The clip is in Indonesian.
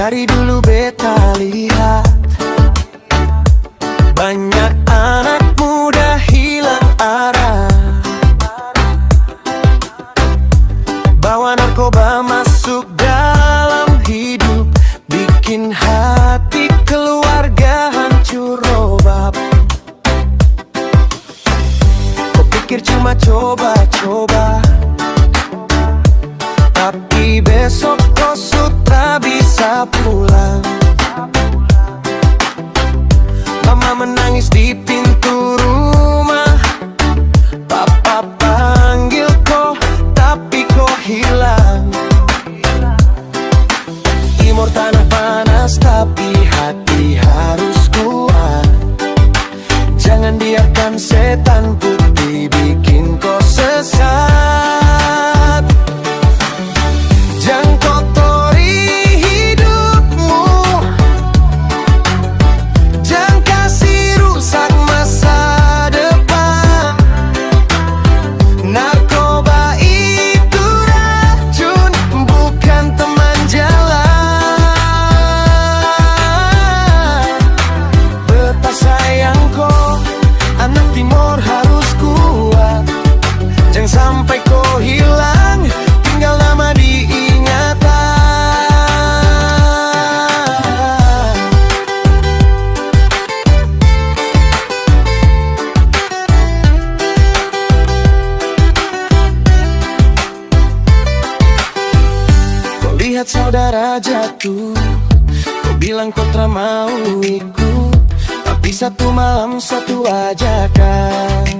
Dari dulu beta lihat banyak anak muda hilang arah, bawa narkoba masuk dalam hidup, bikin hati keluarga hancur robab. Kau pikir cuma coba-coba, tapi besok kau sutra bisa pulang. Mama menangis di pintu rumah, papa panggil kau, tapi kau hilang. Timur tanah panas, tapi hati harus kuat. Jangan biarkan setan putih bikin kau sesat. Jangan kotori hidupmu, jangan kasih rusak masa depan. Narkoba itu racun, bukan teman jalan. Beta sayang kau, anak timur harus kuat. Jangan sampai kau hilang, tinggal nama di ingatan. Kau lihat saudara jatuh, kau bilang kau tak mau ikut, tapi satu malam satu ajakan.